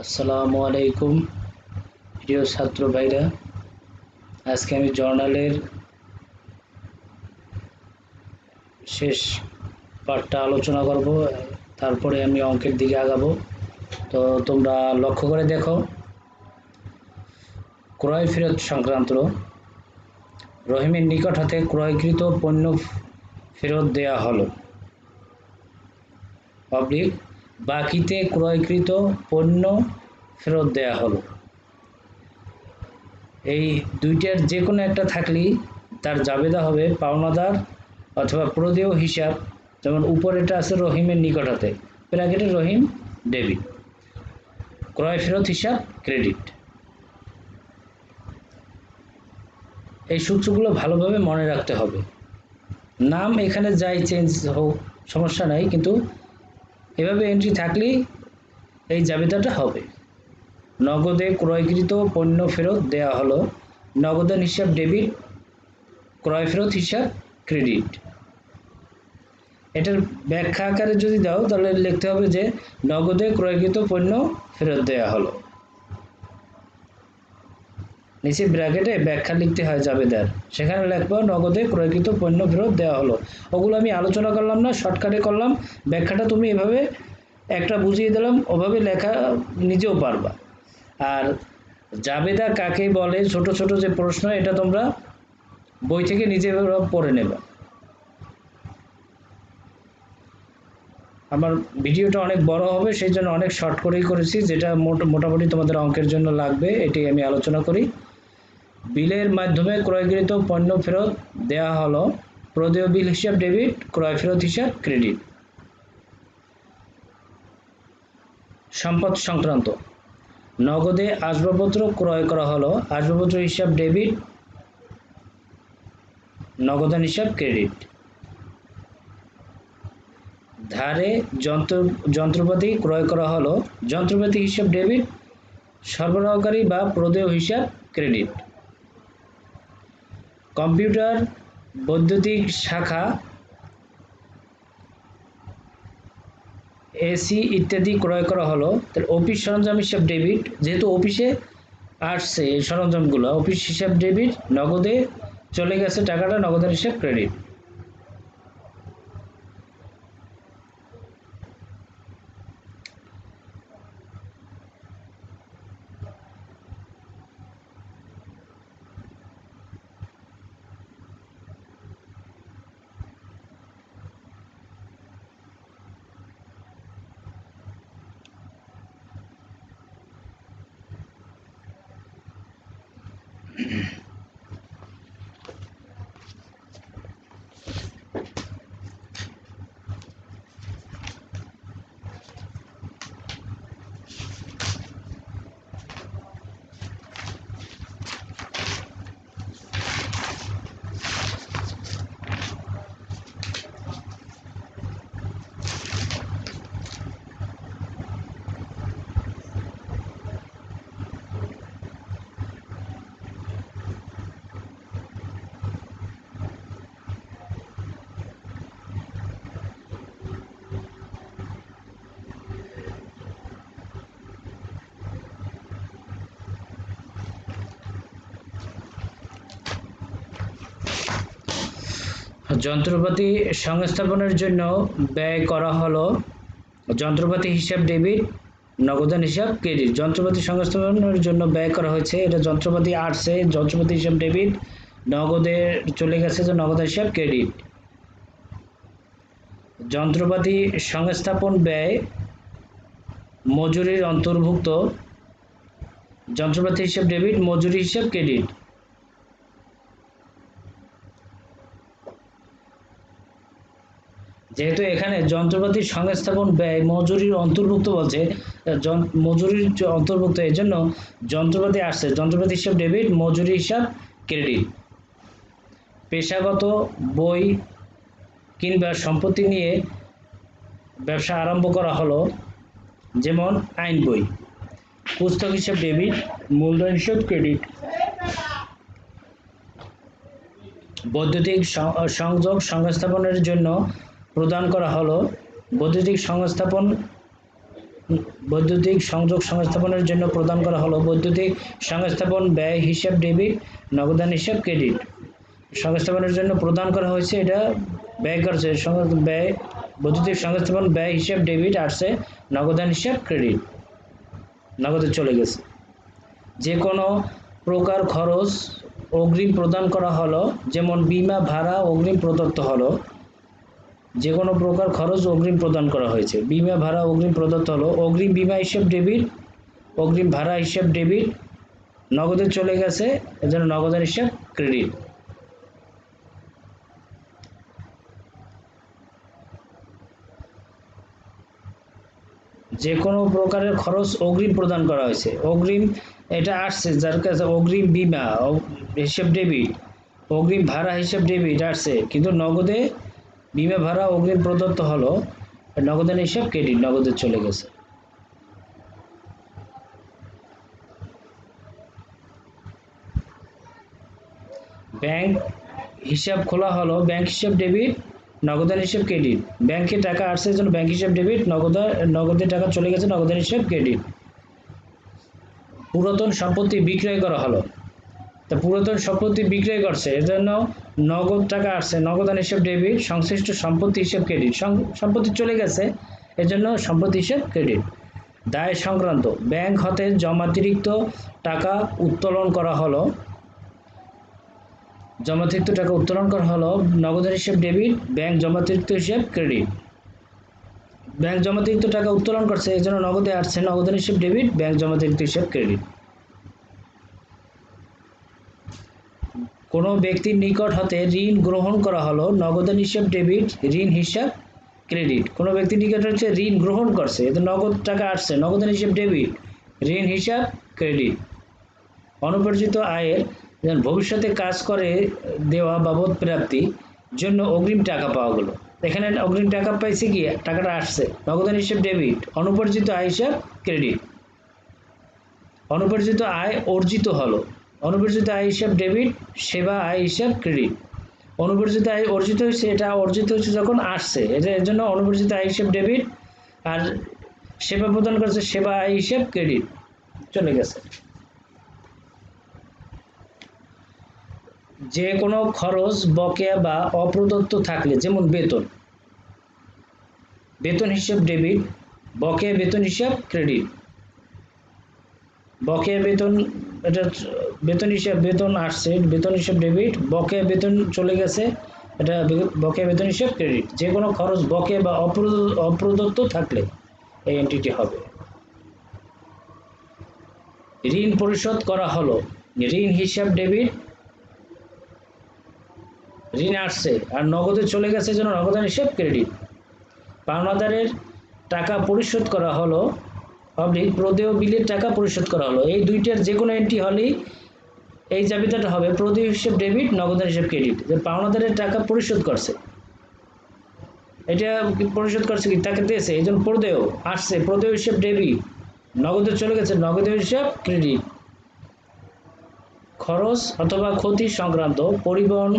আসসালামু আলাইকুম প্রিয় ছাত্র ভাইরা। আজকে আমি জার্নালের শেষ পার্টটা আলোচনা করব, তারপরে আমি অঙ্কের দিকে আগাবো। তো তোমরা লক্ষ্য করে দেখো, ক্রয় ফেরত সংক্রান্ত। রহিমের নিকট হতে ক্রয়কৃত পণ্য ফেরত দেয়া হলো, অবলিক বাকিতে ক্রয়কৃত পণ্য ফেরত দেয়া হলো। এই দুইটার যে কোনো একটা থাকলেই তার জাবেদা হবে পাওনাদার অথবা প্রদেয় হিসাব। যেমন উপরেটা আছে রহিমের নিকট হতে, ব্র্যাকেটে রহিম ডেবিট, ক্রয় ফেরত হিসাব ক্রেডিট। এই সূত্রগুলো ভালোভাবে মনে রাখতে হবে। নাম এখানে যাই চেঞ্জ হোক সমস্যা নাই, কিন্তু এভাবে এন্ট্রি থাকলেই এই জাবেদাটা হবে। নগদে ক্রয়কৃত পণ্য ফেরত দেয়া হলো, নগদান হিসাব ডেবিট, ক্রয় ফেরত হিসাব ক্রেডিট। এটার ব্যাখ্যা আকারে যদি দাও তাহলে লিখতে হবে যে নগদে ক্রয়কৃত পণ্য ফেরত দেয়া হলো, নিচে ব্র্যাকেটে ব্যাখ্যা লিখতে হয় জাবেদার, সেখানে লিখবো নগদে ক্রয়কৃত পণ্য ফেরত দেওয়া হলো। ওগুলো আমি আলোচনা করলাম না, শর্টকাটে করলাম। ব্যাখ্যাটা তুমি এভাবে একটা বুঝিয়ে দিলাম, ওভাবে লেখা নিজেও পারবা। আর জাবেদা কাকে বলে, ছোট ছোট যে প্রশ্ন, এটা তোমরা বই থেকে নিজে পড়ে নেবা। আমার ভিডিওটা অনেক বড় হবে, সেই জন্য অনেক শর্ট করেই করেছি, যেটা মোটামুটি তোমাদের অঙ্কের জন্য লাগবে এটাই আমি আলোচনা করি। বিলের মাধ্যমে ক্রয়কৃত পণ্য ফেরত দেয়া হলো, প্রদেয় বিল হিসাব ডেবিট, ক্রয় ফেরত হিসাব ক্রেডিট। সম্পদ সংক্রান্ত, নগদে আসবাবপত্র ক্রয় করা হলো, আসবাবপত্র হিসাব ডেবিট, নগদান হিসাব ক্রেডিট। ধারে যন্ত্রপাতি ক্রয় করা হলো, যন্ত্রপাতি হিসাব ডেবিট, সরবরাহকারী বা প্রদেয় হিসাব ক্রেডিট। কম্পিউটার, বৈদ্যুতিক শাখা, এসি ইত্যাদি ক্রয় করা হলো, তাহলে অফিস সরঞ্জাম হিসাব ডেবিট, যেহেতু অফিসে আসছে এই সরঞ্জামগুলো, অফিস হিসাব ডেবিট, নগদে চলে গেছে টাকাটা, নগদের হিসাব ক্রেডিট। যন্ত্রপাতি সংস্থাপনের জন্য ব্যয় করা হলো, যন্ত্রপাতি হিসাব ডেবিট, নগদান হিসাব ক্রেডিট। যন্ত্রপাতি সংস্থাপনের জন্য ব্যয় করা হয়েছে, এটা যন্ত্রপাতি আসছে, যন্ত্রপাতি হিসাব ডেবিট, নগদে চলে গেছে, যে নগদান হিসাব ক্রেডিট। যন্ত্রপাতি সংস্থাপন ব্যয় মজুরির অন্তর্ভুক্ত, যন্ত্রপাতি হিসাব ডেবিট, মজুরি হিসাব ক্রেডিট। যেহেতু এখানে যন্ত্রপাতি সংস্থাপন ব্যয় মজুরির অন্তর্ভুক্ত বলছে, মজুরির অন্তর্ভুক্ত, এই জন্য যন্ত্রপাতি আসছে, যন্ত্রপাতি হিসাব ডেবিট, মজুরি হিসাব ক্রেডিট। পেশাগত বই কিংবা সম্পত্তি নিয়ে ব্যবসা আরম্ভ করা হলো, যেমন আইন বই, পুস্তক হিসাব ডেবিট, মূলধন হিসাব ক্রেডিট। বৈদ্যুতিক সংযোগ সংস্থাপনের জন্য প্রদান করা হলো, বৈদ্যুতিক সংস্থাপন বৈদ্যুতিক সংযোগ সংস্থাপনের জন্য প্রদান করা হলো বৈদ্যুতিক সংস্থাপন ব্যয় হিসাব ডেবিট নগদান হিসাব ক্রেডিট। সংস্থাপনের জন্য প্রদান করা হয়েছে, এটা ব্যয় করছে ব্যয় বৈদ্যুতিক সংস্থাপন ব্যয় হিসাব ডেবিট আসছে নগদান হিসাব ক্রেডিট, নগদে চলে গেছে। যে কোনো প্রকার খরচ অগ্রিম প্রদান করা হলো, যেমন বিমা ভাড়া অগ্রিম প্রদত্ত হলো, যে কোনো প্রকার খরচ অগ্রিম প্রদান করা হয়েছে, বিমা ভাড়া অগ্রিম প্রদত্ত হলো, অগ্রিম বিমা হিসাব ডেবিট অগ্রিম ভাড়া হিসাব ডেবিট নগদে চলে গেছে, এজন্য নগদান হিসাব ক্রেডিট। যে কোনো প্রকারের খরচ অগ্রিম প্রদান করা হয়েছে, অগ্রিম এটা আসছে যার কাছে অগ্রিম বিমা হিসাব ডেবিট অগ্রিম ভাড়া হিসাব ডেবিট আসছে, কিন্তু নগদে বিমা ভাড়া অগ্রিম প্রদত্ত হলো, নগদান হিসাব ক্রেডিট, নগদে চলে গেছে। ব্যাংক হিসাব খোলা হলো, ব্যাংক হিসাব ডেবিট নগদান হিসাব ক্রেডিট, ব্যাংকে টাকা আসছে জন্য ব্যাংক হিসাব ডেবিট, নগদে টাকা চলে গেছে, নগদান হিসাব ক্রেডিট। পুরাতন সম্পত্তি বিক্রয় করা হলো, তা পুরাতন সম্পত্তি বিক্রয় করছে এজন্য নগদ টাকা আসছে, নগদান হিসাব ডেবিট, সংশ্লিষ্ট সম্পত্তি হিসাব ক্রেডিট, সম্পত্তি চলে গেছে এজন্য সম্পত্তি হিসাব ক্রেডিট। দায় সংক্রান্ত ব্যাংক হতে জমাতিরিক্ত টাকা উত্তোলন করা হলো, জমাতিরিক্ত টাকা উত্তোলন করা হলো, নগদান হিসাব ডেবিট, ব্যাংক জমাতিরিক্ত হিসাব ক্রেডিট। ব্যাংক জমাতিরিক্ত টাকা উত্তোলন করছে এজন্য নগদে আসছে, নগদান হিসাব ডেবিট, ব্যাংক জমাতিরিক্ত হিসাব ক্রেডিট। কোনো ব্যক্তির নিকট হতে ঋণ গ্রহণ করা হলো, নগদান হিসাব ডেবিট, ঋণ হিসাব ক্রেডিট। কোনো ব্যক্তির নিকট হচ্ছে ঋণ গ্রহণ করছে, এতে নগদ টাকা আসছে, নগদান হিসাব ডেবিট, ঋণ হিসাব ক্রেডিট। অনুপার্জিত আয়ের ভবিষ্যতে কাজ করে দেওয়া বাবদ প্রাপ্তি জন্য অগ্রিম টাকা পাওয়া গেল, এখানে অগ্রিম টাকা পাইছে কি, টাকাটা আসছে, নগদান হিসাব ডেবিট, অনুপার্জিত আয় হিসাব ক্রেডিট। অনুপার্জিত আয় অর্জিত হলো, অনুপার্জিত আয় হিসাব ডেবিট, সেবা আয় হিসাব ক্রেডিট। অনুপার্জিত আয় অর্জিত হয়েছে, এটা অর্জিত হয়েছে যখন আসছে, এর জন্য অনুপার্জিত আয় হিসাব ডেবিট, আর সেবা প্রদান করছে সেবা আয় হিসাব ক্রেডিট, চলে গেছে। যে কোনো খরচ বকেয়া বা অপ্রদত্ত থাকলে, যেমন বেতন, বেতন হিসাব ডেবিট, বকেয়া বেতন হিসাব ক্রেডিট। বকেয়া বেতন, এটা বেতন হিসাব, বেতন আসছে, বেতন হিসাব ডেবিট, বকেয়া বেতন চলে গেছে, এটা বকেয়া বেতন হিসাব ক্রেডিট। যে কোনো খরচ বকেয়া বা অপ্রদত্ত থাকলে এই এন্ট্রিটি হবে। ঋণ পরিশোধ করা হলো, ঋণ হিসাব ডেবিট, ঋণ আসছে আর নগদে চলে গেছে যেন নগদান হিসাব ক্রেডিট। পাওনাদারের টাকা পরিশোধ করা হলো, পাবলিক প্রদেয় বিলের টাকা পরিশোধ করা হলো, এই দুইটার যে কোনো এন্ট্রি হলেই এই জাবিতাটা হবে প্রদেয় হিসাব ডেবিট, নগদান হিসাব ক্রেডিট। যে পাওনাদারের টাকা পরিশোধ করছে, এটা পরিশোধ করছে কি, তাকে দিয়েছে, এই জন্য প্রদেয় আসছে, প্রদেয় হিসাব ডেবিট, নগদে চলে গেছে, নগদ হিসাব ক্রেডিট। খরচ অথবা ক্ষতি সংক্রান্ত পরিবহন,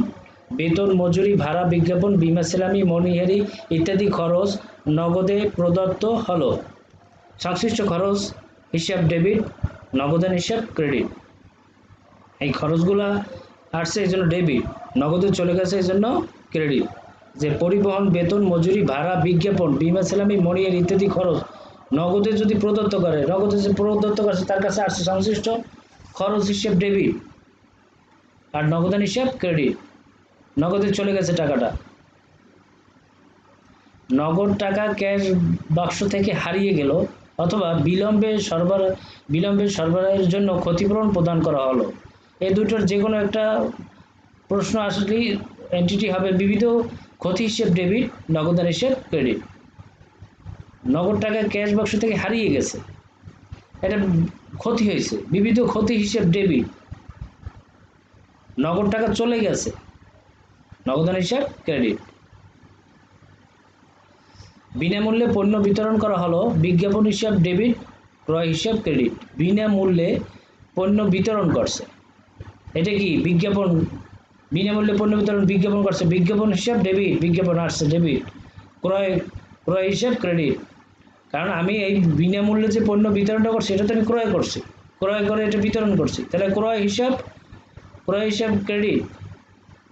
বেতন, মজুরি, ভাড়া, বিজ্ঞাপন, বীমা সেলামি, মনিহারি ইত্যাদি খরচ নগদে প্রদত্ত হলো, সংশ্লিষ্ট খরচ হিসাব ডেবিট, নগদান হিসাব ক্রেডিট। এই খরচগুলা আসছে এই জন্য ডেবিট, নগদে চলে গেছে এই জন্য ক্রেডিট। যে পরিবহন, বেতন, মজুরি, ভাড়া, বিজ্ঞাপন, বীমা সেলামি, মনিহারি ইত্যাদি খরচ নগদে যদি প্রদত্ত করে, নগদে যে প্রদত্ত করছে তার কাছে আসছে সংশ্লিষ্ট খরচ হিসাব ডেবিট আর নগদান হিসাব ক্রেডিট, নগদে চলে গেছে টাকাটা। নগদ টাকা ক্যাশ বাক্স থেকে হারিয়ে গেল অথবা বিলম্বে সরবরাহের জন্য ক্ষতিপূরণ প্রদান করা হলো, এই দুটোর যে কোনো একটা প্রশ্ন আসলেই এন্টিটি হবে বিবিধ ক্ষতি হিসেব ডেবিট, নগদান হিসেব ক্রেডিট। নগদ টাকা ক্যাশ বাক্স থেকে হারিয়ে গেছে, এটা ক্ষতি হয়েছে, বিবিধ ক্ষতি হিসেব ডেবিট, নগদ টাকা চলে গেছে, নগদান হিসাব ক্রেডিট। বিনামূল্যে পণ্য বিতরণ করা হলো, বিজ্ঞাপন হিসাব ডেবিট, ক্রয় হিসাব ক্রেডিট। বিনামূল্যে পণ্য বিতরণ করছে, এটা কি বিজ্ঞাপন, বিনামূল্যে পণ্য বিতরণ বিজ্ঞাপন করছে, বিজ্ঞাপন হিসাব ডেবিট, বিজ্ঞাপন আসছে ডেবিট, ক্রয় হিসাব ক্রেডিট। কারণ আমি এই বিনামূল্যে যে পণ্য বিতরণটা করছি এটা তো আমি ক্রয় করছি, ক্রয় করে এটা বিতরণ করছি, তাহলে ক্রয় হিসাব ক্রেডিট,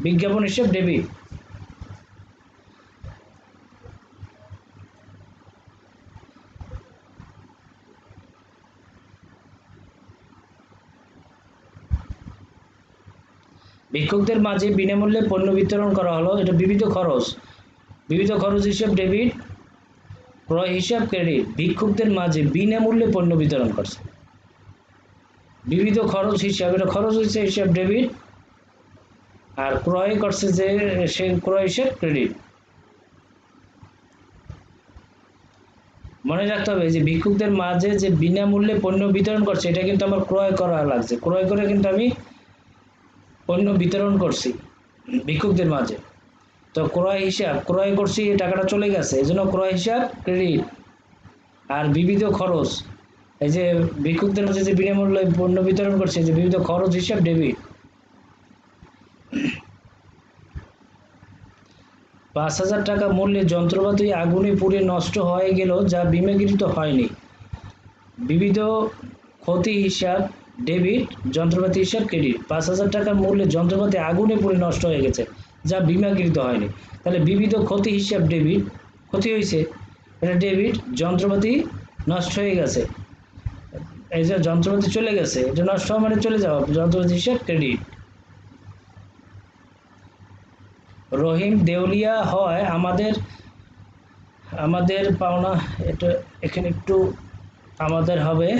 বিজ্ঞাপন হিসাব ডেবিট। ভিক্ষুকদের মাঝে বিনামূল্যে পণ্য বিতরণ করা হলো, এটা বিবিধ খরচ হিসাব ডেবিট, ক্রয় হিসাব ক্রেডিট। ভিক্ষুকদের মাঝে বিনামূল্যে পণ্য বিতরণ করছে, বিবিধ খরচ হিসাব, এটা খরচ হচ্ছে হিসাব ডেবিট, আর ক্রয় করছে যে সে ক্রয় হিসাব ক্রেডিট। মনে রাখতে হবে যে ভিক্ষুকদের মাঝে যে বিনামূল্যে পণ্য বিতরণ করছে এটা কিন্তু আমার ক্রয় করা লাগছে, ক্রয় করে কিন্তু আমি পণ্য বিতরণ করছি ভিক্ষুকদের মাঝে। তো ক্রয় করছি, টাকাটা চলে গেছে, এই জন্য ক্রয় হিসাব ক্রেডিট। আর বিবিধ খরচ, এই যে ভিক্ষুকদের মাঝে যে বিনামূল্যে পণ্য বিতরণ করছে, যে বিবিধ খরচ হিসাব ডেবিট। 5,000 টাকা মূল্যের যন্ত্রপাতি আগুনে পুড়ে নষ্ট হয়ে গেল যা বিমাকৃত হয়নি। বিবিধ ক্ষতি হিসাব ডেবিট, যন্ত্রপাতি হিসাব ক্রেডিট। 5,000 টাকার মূল্যের যন্ত্রপাতি আগুনে পুড়ে নষ্ট হয়ে গেছে যা বিমাকৃত হয়নি, তাহলে বিবিধ ক্ষতি হিসাব ডেবিট, ক্ষতি হয়েছে এটা ডেবিট, যন্ত্রপাতি নষ্ট হয়ে গেছে, এই যে যন্ত্রপাতি চলে গেছে, এটা নষ্ট হওয়া মানে চলে যাওয়া, যন্ত্রপাতি হিসাব ক্রেডিট। রহিম দেউলিয়া হয় আমাদের আমাদের পাওনা, এটা এখানে একটু আমাদের হবে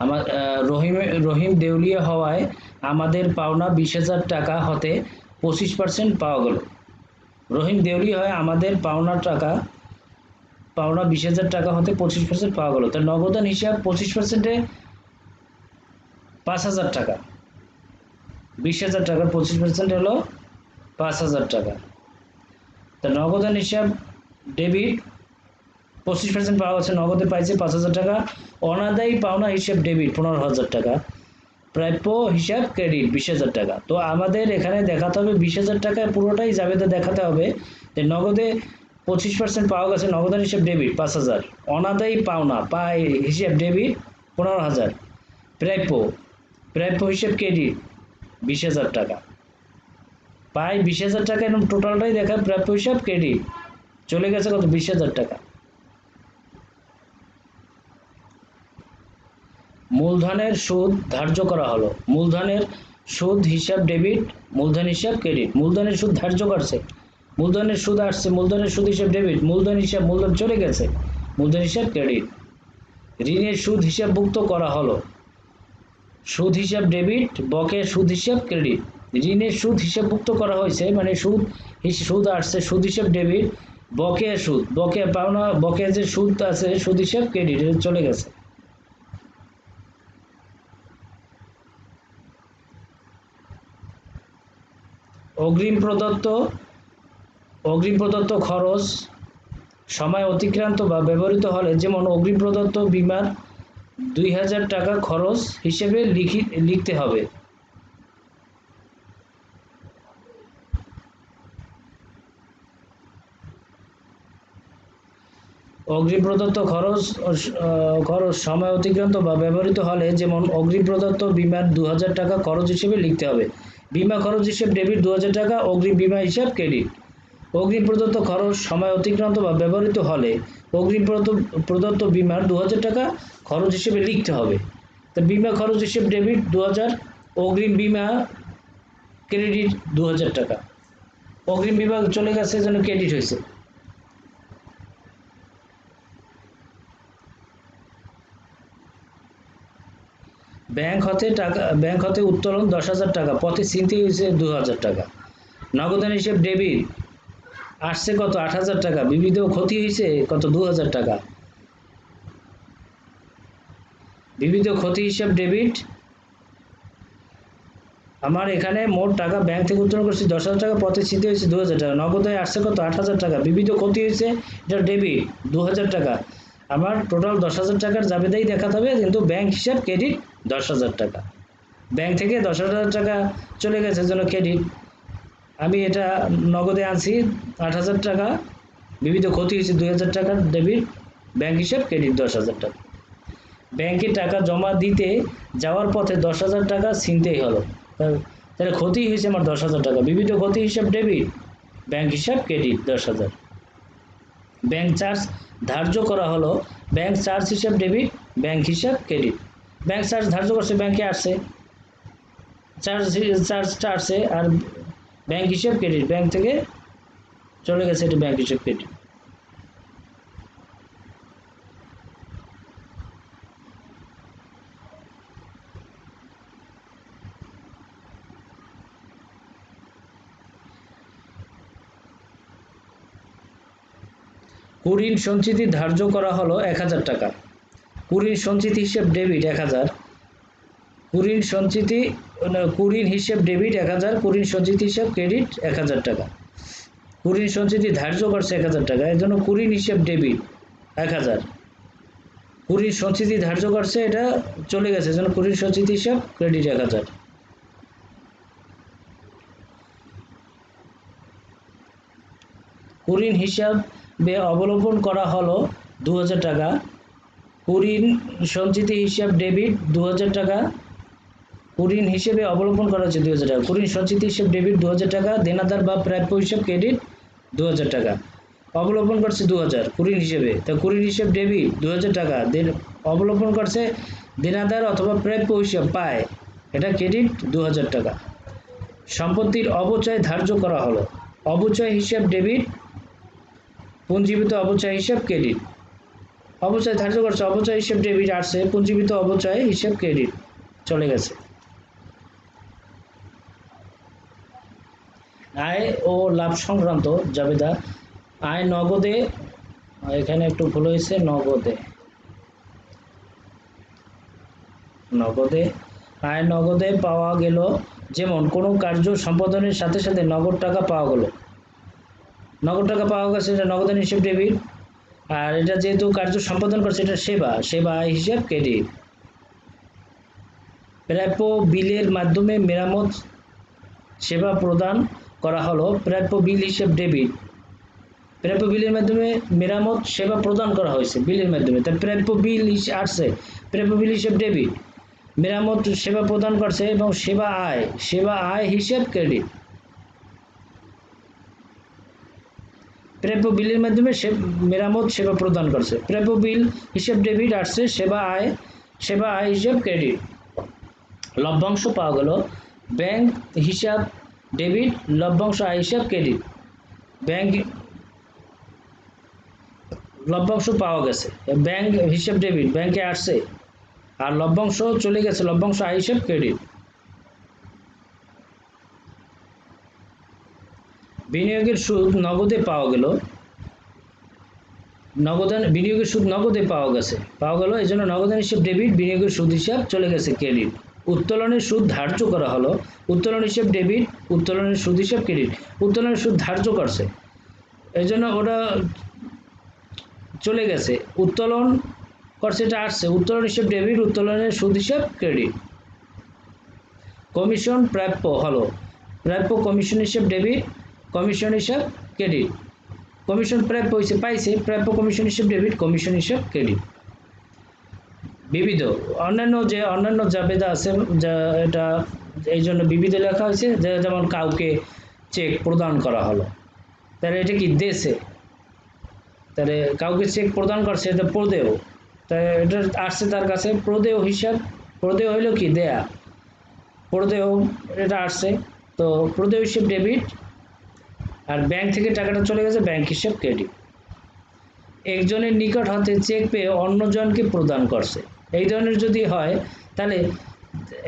আমার রহিম দেউলিয়া হওয়ায় আমাদের পাওনা 20,000 টাকা হতে 25% পাওয়া গেল। রহিম দেউলিয়া হয় আমাদের পাওনা 20,000 টাকা হতে 25% পাওয়া গেল, তার নগদান হিসাব 25%-এ 5,000 টাকা, 20,000 টাকার 25% হলো 5,000 টাকা। তা নগদান হিসাব ডেবিট, 25% পাওয়া গেছে, নগদে পাইছে 5,000 টাকা। অনাদায়ী পাওনা হিসাব ডেবিট 15,000 টাকা। প্রাপ্য হিসাব ক্রেডিট 20,000 টাকা। তো আমাদের এখানে দেখাতে হবে 20,000 টাকায় পুরোটাই জাবেদা দেখাতে হবে যে নগদে 25% পাওয়া গেছে, নগদান হিসাব ডেবিট 5,000, অনাদায়ী পাওনা হিসাব ডেবিট 15,000, প্রাপ্য হিসাব ক্রেডিট 20,000 টাকা। 20,000 টাকা, এরকম টোটালটাই দেখায় প্রাপ্য হিসাব ক্রেডিট, চলে গেছে কত 20,000 টাকা। মূলধনের সুদ ধার্য করা হলো, মূলধনের সুদ হিসাব ডেবিট, মূলধন হিসাব ক্রেডিট। মূলধনের সুদ ধার্য করছে, মূলধনের সুদ আসছে, মূলধনের সুদ হিসাব ডেবিট, মূলধন চলে গেছে, মূলধন হিসাব ক্রেডিট। ঋণের সুদ হিসাবভুক্ত করা হলো, সুদ হিসাব ডেবিট, বকেয়া সুদ হিসাব ক্রেডিট। ঋণের সুদ হিসাবভুক্ত করা হয়েছে মানে সুদ আসছে, সুদ হিসাব ডেবিট, বকেয়া পাওনা, বকেয়া যে সুদ আছে সুদ হিসাব ক্রেডিট, চলে গেছে। অগ্রিম প্রদত্ত খরচ সময় অতিক্রান্ত বা ব্যবহৃত হলে, যেমন অগ্রিম প্রদত্ত বীমার 2,000 টাকা খরচ হিসেবে লিখতে হবে। অগ্রিম প্রদত্ত খরচ সময় অতিক্রান্ত বা ব্যবহৃত হলে, যেমন অগ্রিম প্রদত্ত বিমার 2000 টাকা খরচ হিসেবে লিখতে হবে। বিমা খরচ হিসেব ডেবিট 2000 টাকা, অগ্রিম বিমা হিসাব ক্রেডিট। অগ্রিম প্রদত্ত খরচ সময় অতিক্রান্ত বা ব্যবহৃত হলে অগ্রিম প্রদত্ত বিমার 2000 টাকা খরচ হিসেবে লিখতে হবে। তা বিমা খরচ হিসেব ডেবিট 2000, অগ্রিম বিমা ক্রেডিট 2000 টাকা। অগ্রিম বিমা চলে গেছে, যেন ক্রেডিট হয়েছে। ব্যাংক হতে উত্তোলন 10,000 টাকা, পথে ছিনতাই হয়েছে 2000 টাকা। নগদান হিসেব ডেবিট আসছে কত? 8,000 টাকা। বিবিধ ক্ষতি হয়েছে কত? 2000 টাকা। বিবিধ ক্ষতি হিসাব ডেবিট, আমার এখানে মোট টাকা ব্যাংক থেকে উত্তোলন করছি 10,000 টাকা, পথে ছিনতাই হয়েছে 2000 টাকা। নগদে আসছে কত? 8,000 টাকা। বিবিধ ক্ষতি হয়েছে, এটা ডেবিট 2000 টাকা। আমার টোটাল 10,000 টাকার জাবেদাই দেখাতে হবে, কিন্তু ব্যাংক হিসাব ক্রেডিট 10,000 টাকা। ব্যাংক থেকে 10,000 টাকা চলে গেছে, জন্য ক্রেডিট। আমি এটা নগদে আনছি 8,000 টাকা, বিবিধ ক্ষতি হয়েছে 2000 টাকার ডেবিট, ব্যাংক হিসাব ক্রেডিট 10,000 টাকা। ব্যাংকে টাকা জমা দিতে যাওয়ার পথে 10,000 টাকা ছিনতাই হলো, তাহলে ক্ষতি হয়েছে আমার 10,000 টাকা। বিবিধ ক্ষতি হিসাব ডেবিট, ব্যাংক হিসাব ক্রেডিট 10,000। ব্যাংক চার্জ ধার্য করা হলো, ব্যাংক চার্জ হিসাব ডেবিট, ব্যাংক হিসাব ক্রেডিট। ব্যাংক চার্জ ধার্য করছে, ব্যাংকে আসছে, চার্জটা আসছে, আর ব্যাংক হিসাব ক্রেডিট, ব্যাংক থেকে চলে গেছে, এটা ব্যাংক হিসাব ক্রেডিট। কুঋণ সঞ্চিতি ধার্য করা হলো 1000 টাকা। কুঋণ সঞ্চিতি হিসাব ডেবিট 1000। কুঋণ হিসাব ডেবিট 1000, কুঋণ সঞ্চিতি হিসাব ক্রেডিট 1000 টাকা। কুঋণ সঞ্চিতি ধার্য করছে 1000 টাকা, এর জন্য কুঋণ হিসাব ডেবিট 1000। কুঋণ সঞ্চিতি ধার্য করছে, এটা চলে গেছে, এর জন্য কুঋণ সঞ্চিতি হিসাব ক্রেডিট 1000। কুঋণ হিসাবে অবলম্বন করা হলো 2000 টাকা। কুঋণ সঞ্চিতি হিসাব ডেবিট 2000 টাকা। কুঋণ হিসেবে অবলম্বন করা হচ্ছে 2000 টাকা। কুঋণ সঞ্চিতি হিসাব ডেবিট 2000 টাকা। দেনাদার বা প্রাপ্য হিসাব ক্রেডিট 2000 টাকা। অবলম্বন করছে 2000 কুঋণ হিসেবে, তা কুঋণ হিসাব ডেবিট 2000 টাকা। অবলম্বন করছে দেনাদার অথবা প্রাপ্য হিসাব পায়, এটা ক্রেডিট 2000 টাকা। সম্পত্তির অবচয় ধার্য করা হলো, অবচয় হিসাব ডেবিট, পুঞ্জীভূত অবচয় হিসাব ক্রেডিট। অবচয় ধার্য করছে, অবচয় হিসাব ডেবিট আসছে, পুঞ্জীভূত অবচয় হিসাব ক্রেডিট চলে গেছে। আয় ও লাভ সংক্রান্ত জাবেদা। আয় নগদে, এখানে একটু ভুল হয়েছে, নগদে আয় নগদে পাওয়া গেল, যেমন কোনো কার্য সম্পাদনের সাথে সাথে নগদ টাকা পাওয়া গেল, নগদ টাকা পাওয়া গেছে, এটা নগদান হিসেব ডেবিট। আর এটা যেহেতু কার্য সম্পাদন করছে, এটা সেবা আয় হিসাব ক্রেডিট। প্রাপ্য বিলের মাধ্যমে মেরামত সেবা প্রদান করা হলো, প্রাপ্য বিল হিসাব ডেবিট। প্রাপ্য বিলের মাধ্যমে মেরামত সেবা প্রদান করা হয়েছে, বিলের মাধ্যমে, তার প্রাপ্য বিল আসছে, প্রাপ্য বিল হিসাব ডেবিট। মেরামত সেবা প্রদান করছে, এবং সেবা আয় হিসাব ক্রেডিট। প্রাপ্য বিলের মাধ্যমে মেরামত সেবা প্রদান করছে, প্রাপ্য বিল হিসাব ডেবিট আসছে, সেবা আয় হিসাব ক্রেডিট। লভ্যাংশ পাওয়া গেল, ব্যাংক হিসাব ডেবিট, লভ্যাংশ আয় হিসাব ক্রেডিট। ব্যাংক লভ্যাংশ পাওয়া গেছে, ব্যাংক হিসাব ডেবিট, ব্যাংকে আসছে, আর লভ্যাংশ চলে গেছে, লভ্যাংশ আয় হিসাব ক্রেডিট। বিনিয়োগের সুদ নগদে পাওয়া গেল, বিনিয়োগের সুদ নগদে পাওয়া গেল, এই জন্য নগদান হিসাব ডেবিট, বিনিয়োগের সুদ হিসাব চলে গেছে ক্রেডিট। উত্তোলনের সুদ ধার্য করা হলো, উত্তোলন হিসাব ডেবিট, উত্তোলনের সুদ হিসাব ক্রেডিট। উত্তোলনের সুদ ধার্য করছে, এই জন্য ওটা চলে গেছে, উত্তোলন করছে, এটা আসছে, উত্তোলন হিসাব ডেবিট, উত্তোলনের সুদ হিসাব ক্রেডিট। কমিশন প্রাপ্য হলো, প্রাপ্য কমিশন হিসাব ডেবিট, কমিশন হিসাব ক্রেডিট। কমিশন প্রাপ্য হয়েছে পাইছে, প্রাপ্য কমিশন হিসেব ডেবিট, কমিশন হিসেব ক্রেডিট। বিবিধ অন্যান্য জাবেদা আছে, যা এটা এই জন্য বিবিধ লেখা হয়েছে, যেমন কাউকে চেক প্রদান করা হলো, তাহলে এটা কি দেশে, তাহলে কাউকে চেক প্রদান করছে এটা প্রদেয়, তাই এটা আসছে তার কাছে প্রদেয় হিসাব, প্রদেয় হইল কি দেয়া, প্রদেয় এটা আসছে, তো প্রদেয় হিসেব ডেবিট, আর ব্যাংক থেকে টাকাটা চলে গেছে ব্যাংক হিসেব ক্রেডিট। একজনের নিকট হতে চেক পেয়ে অন্যজনকে প্রদান করছে, এই ধরনের যদি হয় তাহলে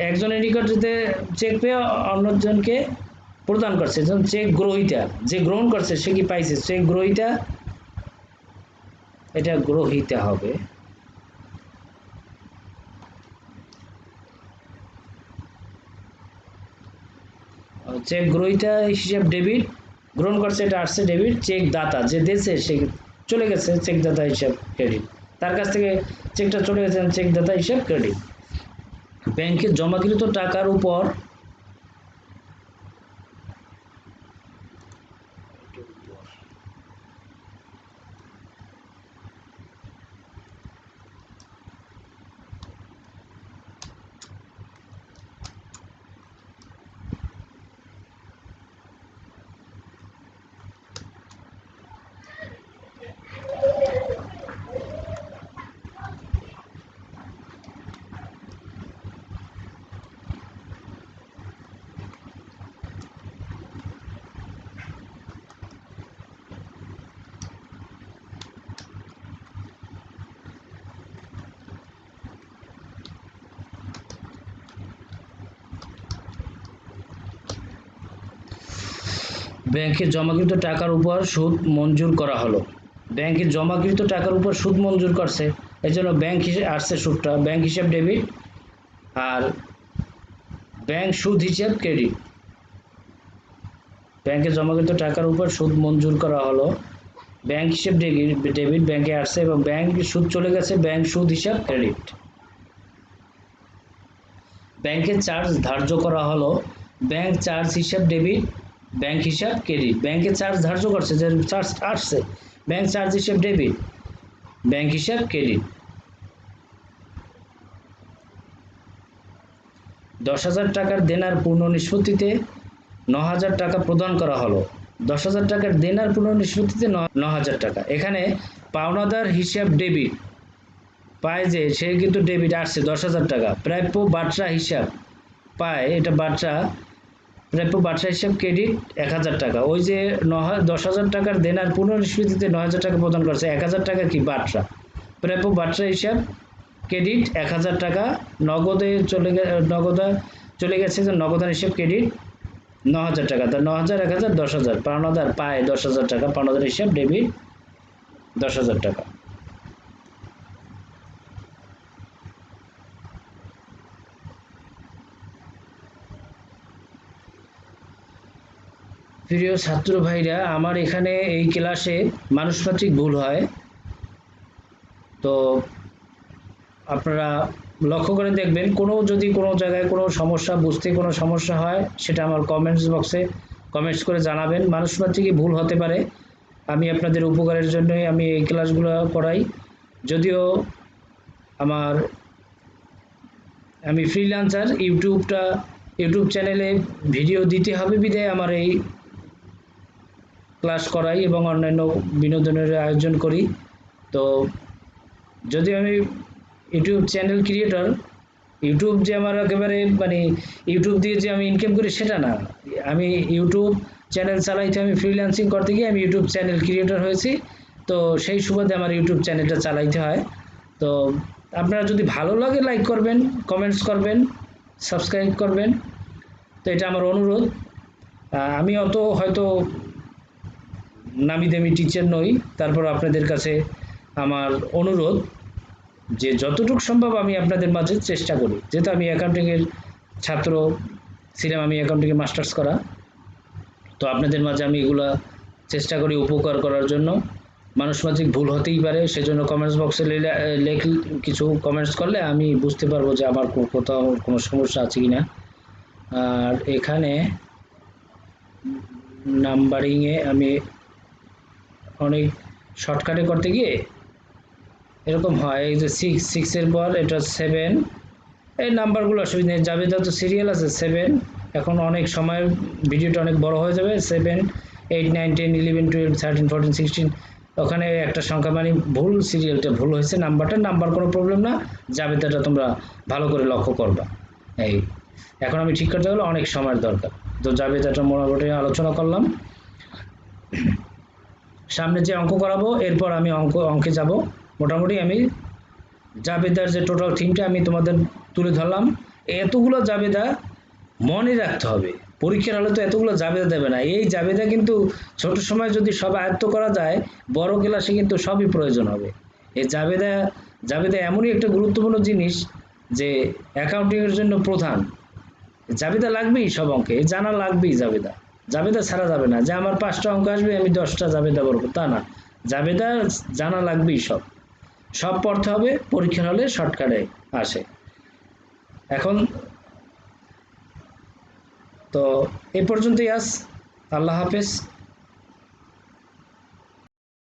একজনের নিকট যদি চেক পেয়ে অন্যজনকে প্রদান করছে, যেমন চেক গ্রহীতা, যে গ্রহণ করছে সে কি পাইছে, চেক গ্রহীতা, এটা গ্রহীতা হবে। চেক গ্রহীতা হিসাব ডেবিট, গ্রহণ করছে এটা আসছে ডেবিট, চেক দাতা যে দেশে সে চলে গেছে চেক দাতা হিসাব ক্রেডিট, তার কাছ থেকে চেকটা চলে গেছে চেক দাতা হিসাব ক্রেডিট। ব্যাংকে জমাকৃত টাকার উপর ব্যাংকে জমাকৃত টাকার উপর সুদ মঞ্জুর করা হলো, ব্যাংকে জমাকৃত টাকার উপর সুদ মঞ্জুর করছে, এই জন্য ব্যাংক হিসেবে আসছে সুদটা, ব্যাংক হিসাব ডেবিট, আর ব্যাংক সুদ হিসাব ক্রেডিট। ব্যাংকে জমাকৃত টাকার উপর সুদ মঞ্জুর করা হলো, ব্যাংক হিসাব ডেবিট ব্যাংকে আসছে এবং ব্যাংক সুদ চলে গেছে ব্যাংক সুদ হিসাব ক্রেডিট। ব্যাংকের চার্জ ধার্য করা হলো, ব্যাংক চার্জ হিসাব ডেবিট, ব্যাংক হিসাব ক্রেডিট। ব্যাংকের চার্জ ধার্য করছে, যে চার্জ আসছে ব্যাংক চার্জ হিসাব ডেবিট, ব্যাংক হিসাব ক্রেডিট। 10,000 টাকার দেনার পূর্ণ নিষ্পত্তিতে 9,000 টাকা প্রদান করা হলো, 10,000 টাকার দেনার পূর্ণ নিষ্পত্তিতে 9,000 টাকা। এখানে পাওনাদার হিসাব ডেবিট, পায় যে সে কিন্তু ডেবিট আসছে 10,000 টাকা, প্রাপ্য বাট্রা হিসাব পায়, এটা বাট্রা, প্রাপ্য বাট্রা হিসাব ক্রেডিট 1,000 টাকা। ওই যে 10,000 টাকার দেনার পুনঃনিষ্পত্তিতে 9,000 টাকা প্রদান করছে, 1,000 টাকা কি বাট্রা, প্রাপ্য বাট্রা হিসাব ক্রেডিট 1,000 টাকা, নগদে চলে গেছে যে নগদান হিসাব ক্রেডিট 9,000 টাকা, তার 9,000 1,000 10,000, পাওনাদার পায় 10,000 টাকা, পাওনাদার হিসাব ডেবিট 10,000 টাকা। প্রিয় ছাত্র ভাইরা, আমার এখানে এই ক্লাসে মানুষমাত্রিক ভুল হয়, তো আপনারা লক্ষ্য করে দেখবেন, যদি কোনো জায়গায় কোনো সমস্যা, বুঝতে কোনো সমস্যা হয় সেটা আমার কমেন্টস বক্সে কমেন্টস করে জানাবেন। মানুষমাত্রিকই ভুল হতে পারে, আমি আপনাদের উপকারের জন্যই আমি এই ক্লাসগুলো করাই, যদিও আমি ফ্রিল্যান্সার, ইউটিউব চ্যানেলে ভিডিও দিতে হবে বিধায় আমার এই ক্লাস করাই এবং অন্যান্য বিনোদনের আয়োজন করি। তো যদিও আমি ইউটিউব চ্যানেল ক্রিয়েটর, ইউটিউব যে আমার একেবারে ইউটিউব দিয়ে যে আমি ইনকাম করি সেটা না, আমি ইউটিউব চ্যানেল চালাইতে, আমি ফ্রিল্যান্সিং করতে গিয়ে আমি ইউটিউব চ্যানেল ক্রিয়েটর হয়েছি, তো সেই সুবাদে আমার ইউটিউব চ্যানেলটা চালাইতে হয়। তো আপনারা যদি ভালো লাগে লাইক করবেন, কমেন্টস করবেন, সাবস্ক্রাইব করবেন, তো এটা আমার অনুরোধ। আমি অত হয়তো নামি দামি টিচার নই, তারপর আপনাদের কাছে আমার অনুরোধ যে যতটুকু সম্ভব আমি আপনাদের মাঝে চেষ্টা করি, যেহেতু আমি অ্যাকাউন্টিংয়ের ছাত্র ছিলাম, আমি অ্যাকাউন্টিংয়ে মাস্টার্স করা, তো আপনাদের মাঝে আমি এগুলা চেষ্টা করি উপকার করার জন্য। মানুষমাত্রিক ভুল হতেই পারে, সেজন্য কমেন্টস বক্সে কিছু কমেন্টস করলে আমি বুঝতে পারবো যে আমার কোথাও কোনো সমস্যা আছে কিনা। আর এখানে নাম্বারিংয়ে আমি অনেক শর্টকাটে করতে গিয়ে এরকম হয়। এই যে 6 এর পর এটা 7, এই নাম্বারগুলো অসুবিধা নেই, জাবেদা তো সিরিয়াল আছে 7, এখন অনেক সময় ভিডিওটা অনেক বড় হয়ে যাবে। 7, 8, 9, 10, 11, 12, 13, 14, 16, ওখানে একটা সংখ্যা মানে ভুল, সিরিয়ালটা ভুল হয়েছে, নাম্বার কোনো প্রবলেম না, জাবেদাটা তোমরা ভালো করে লক্ষ্য করবা। এই এখন আমি ঠিক করতে গেলে অনেক সময়ের দরকার, তো জাবেদাটা মোটামুটি আলোচনা করলাম। সামনে যে অঙ্ক করাবো এরপর আমি অঙ্কে যাব। মোটামুটি আমি জাবেদার যে টোটাল থিমটা আমি তোমাদের তুলে ধরলাম। এতগুলো জাবেদা মনে রাখতে হবে, পরীক্ষার হলে তো এতগুলো জাবেদা দেবে না। এই জাবেদা কিন্তু ছোট সময় যদি সব আয়ত্ত করা যায়, বড় ক্লাসে কিন্তু সবই প্রয়োজন হবে। এই জাবেদা এমনই একটা গুরুত্বপূর্ণ জিনিস যে অ্যাকাউন্টিং এর জন্য প্রধান। জাবেদা লাগবেই সব অঙ্কে, জানা লাগবেই জাবেদা। জাবেদা ছাড়া যাবে না যে আমার 5টা অঙ্ক আসবে আমি 10টা জাবেদা করবো, তা না, জাবেদা জানা লাগবেই। সব পড়তে হবে, পরীক্ষার হলে শর্টকাটে আসে। এখন তো এই পর্যন্তই আজ, আল্লাহ হাফেজ।